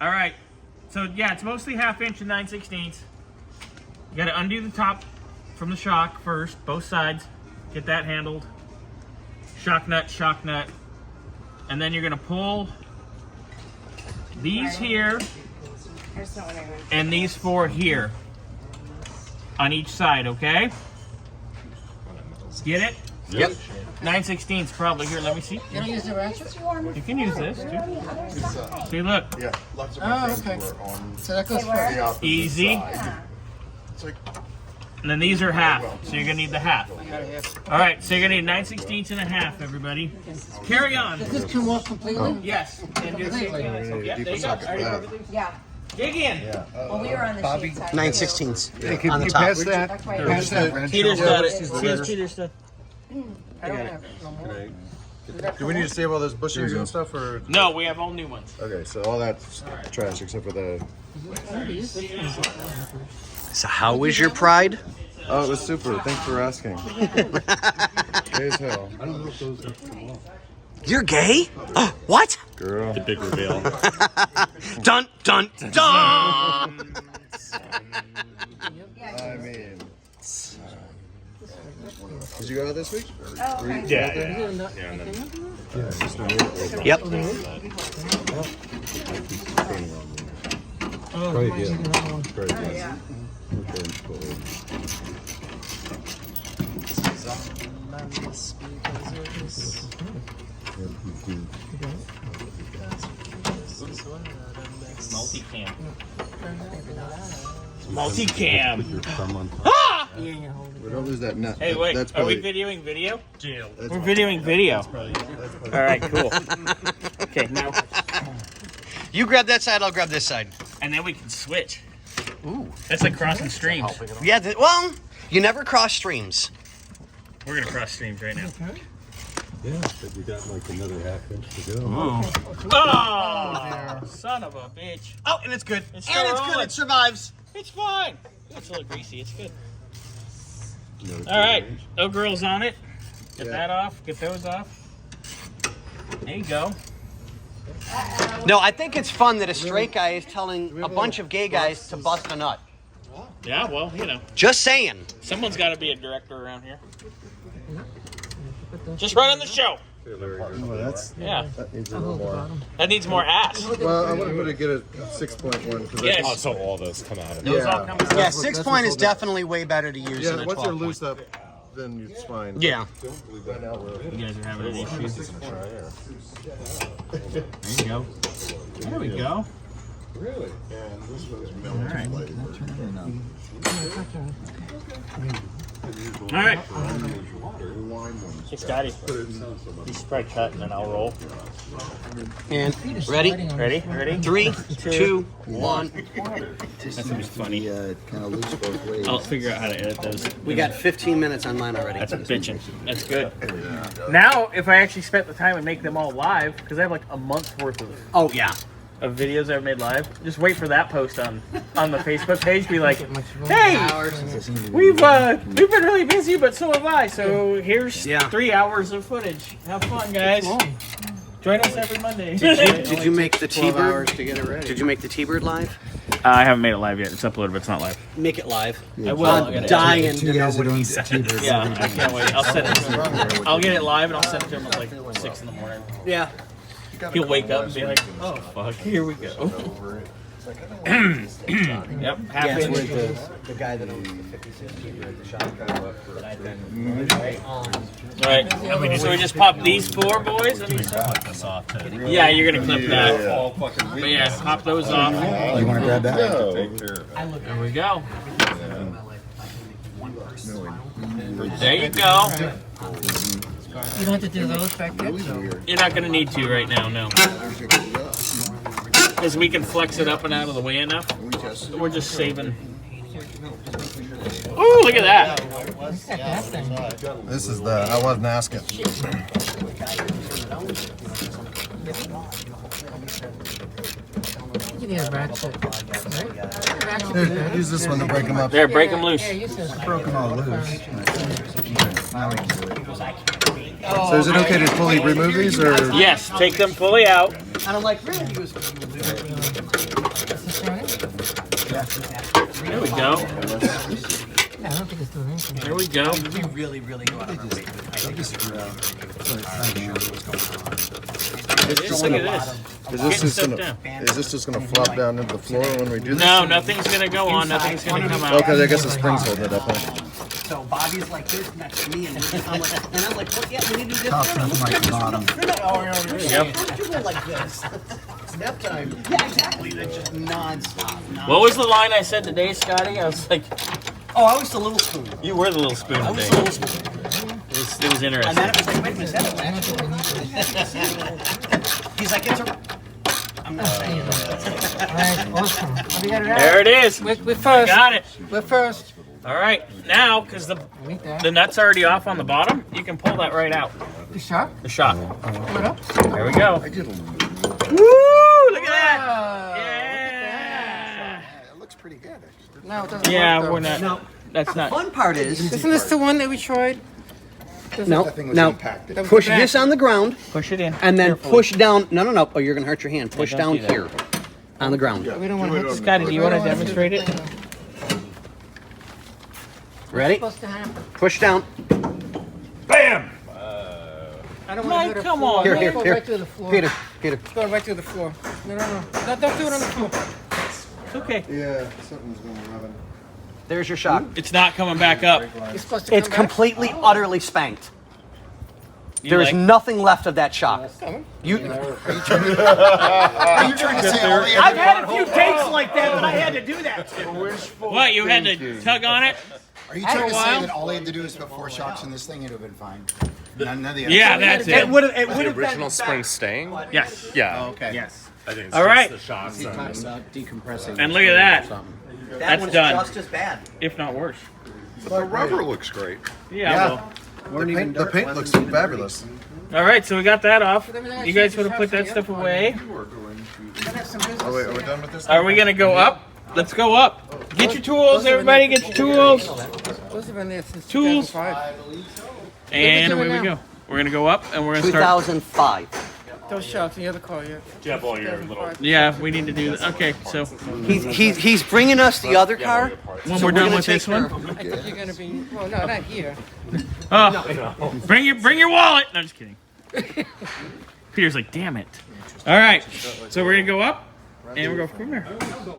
All right. So yeah, it's mostly 1/2 inch and 9/16. You got to undo the top from the shock first, both sides. Get that handled. Shock nut, and then you're gonna pull these here and these 4 here on each side. Okay. Get it? Yep. 9/16 probably here. Let me see. You don't use the ratchet? You can use this too. See, look. Yeah, lots of my friends okay. were on So that goes the first. opposite Easy. side. It's like, And then these are 1/2, so you're gonna need the 1/2. All right, so you're gonna need 9/16 and a 1/2, everybody. Carry on. Does this come off completely? Yes. And do the same thing. Yep, there you go. Already perfectly. Yeah. Dig in. Well, we were on the sheet side. 9/16 Can on the you top. pass that? That's why Pass that wrench Peter's over. got it. Here's Peter's stuff. I don't have no more. do we need to save all those bushings and stuff, or? No, we have all new ones. Okay, so all that's trash except for the. So how was your pride? Oh, it was super. Thanks for asking. Gay as hell. I don't know if those have come off. You're gay? What? Girl. The big reveal. Dun dun dun! I mean. Did you go out this week? Oh, okay. Yeah. Yep. Right, yeah. Right, Oh, yeah. Multicam. Multicam. Your thumb on top. Ah! We don't lose that nut. Hey, wait. That's Are we probably, videoing video? We're videoing video. All right, cool. Okay, now, You grab that side, I'll grab this side. and then we can switch. Ooh. That's like crossing streams. Yeah, well, you never cross streams. We're gonna cross streams right now. Yeah, but you got like another 1/2 inch to go. Oh, son of a bitch. Oh, and it's good. It's and it's good. rolling. It survives. It's fine. It's a little greasy. It's good. Another All right, 2 inch. no girls on it. Get Yeah. that off. Get those off. There you go. No, I think it's fun that a straight guy is telling a bunch of gay guys to bust a nut. Yeah, well, you know, Just saying. someone's got to be a director around here. Just running the show. well, that's, Yeah, that needs a little more. that needs more ass. Well, I wanted to get a 6.1. Yes. Oh, so all those come out of it. Those all Yeah. come Yeah, That's 6 what- point is that's what- definitely way better to use than Yeah, a once 12 they're point. loose up, then it's fine. Yeah. Right now we're. You guys are having any issues? There you go. There we go. Really? And this one's Alright. melted. All right. Wine ones. Hey, Scotty. He's probably cut, and then I'll roll. And ready? Ready? Ready? 3, 2, 1. That's gonna be funny. Kind of loose both ways. I'll figure out how to edit those. We got 15 minutes on mine already. That's bitching. That's good. Now, if I actually spent the time and make them all live, because I have like a month's worth Oh, yeah. of videos I've made live, just wait for that post on the Facebook page. Be like, hey, we've been really busy, but so have I. So here's 3 hours of footage. Have fun, guys. Join us every Monday. Did you make the 12 hours T-Bird? to get it ready. Did you make the T-Bird live? I haven't made it live yet. It's uploaded, but it's not live. Make it live. I will. I'll I'm get it. dying to know what he said. Yeah, I can't wait. I'll send it to him. I'll get it live and I'll send it to him at like 6 in the morning. Yeah. He'll wake up and be like, oh, fuck, here we go. Yep, half Yeah, inch. the guy that owns the 56 T-Bird at the shop. Alright, so we just pop these 4 boys? Yeah, you're gonna clip that. But yeah, pop those off. You want to grab that? There we go. There you go. You don't have to do those back there? You're not gonna need to right now, no. Because we can flex it up and out of the way enough. We're just saving. Ooh, look at that. This is the, I wasn't asking. you need a ratchet. Right? Here, use this one to break them up. There, break them loose. Yeah, use this. Broke them all loose. So is it okay to fully remove these, or? Yes, take them fully out. And I'm like, really? He was. There we go. Yeah, I don't think it's doing anything. There we go. We really, really go out of our way to Just look at this. Is this just gonna flop down into the floor when we do this? No, nothing's gonna go on. Nothing's gonna come out. Okay, I guess the spring's holding it up. Huh? So Bobby's like this next to me, and I'm like, well, yeah, we need to do this. Bottom. Yep. Like this. Nap time. Yeah, exactly. That's just nonstop. What was the line I said today, Scotty? I was like, Oh, I was the little spoon. you were the little spoon I was today. the little spoon. It was interesting. And then it was like, wait a minute, is that a lamp? He's like, it's a. I'm not saying All right, awesome. Well, we got it out. There it is. We're first. Got it. We're first. All right. Now, because the nut's already off on the bottom, you can pull that right out. You sure? The shot. Pull it up. There we go. Woo! Look at that. Yeah. It looks pretty good, actually. No, it doesn't Yeah, work, we're though. not. No. That's The not. fun part is. Isn't this the one that we tried? No, thing was now impacted. push this on the ground Push it in. and then Carefully. push down. No. Oh, you're gonna hurt your hand. Push don't down do that. here on the ground. We don't want to hit this. Scotty, do you want to demonstrate it? Ready? Supposed to happen. Push down. Bam! I don't want to Mike, hurt the come floor. on. Here, Let's here, go here. right through the floor. Peter, Peter. Let's go right through the floor. No. Don't do it on the floor. It's okay. Yeah, something's going on. There's your shot. It's not coming back up. You're supposed to It's come back. completely, utterly spanked. You There is like- nothing left of that shot. You. Are you trying to say all the I've had a few takes like that, but I had to do that. What? You had to tug on it? Are you trying to while. say that all they had to do is put 4 shocks in this thing, it would have been fine? None of the other Yeah, that's It it. would have. It would The have been. original spring staying? Yes. Yeah. okay. Yes. I think it's All right. just the shots. Decompressing. And look at that. That That's one's done. just as bad. If not worse. The rubber looks great. Yeah. The paint looks fabulous. Well. All right. So we got that off. You guys would have put that stuff away. Oh wait, are we done with this? Are we gonna go up? Let's go up. Get your tools, everybody. Get your tools. Those have been there since Tools. 2005. And doing away we now? go. We're gonna go up and we're gonna start. 2005. Those shots in the other car, yeah. You have all your little. Yeah, we need to do that. Okay, so He's bringing us the other car. when So we're done gonna with take this one, I think you're gonna be. Well, no, not here. oh, bring your wallet. No, just kidding. Peter's like, damn it. All right, so we're gonna go up and we'll go from there.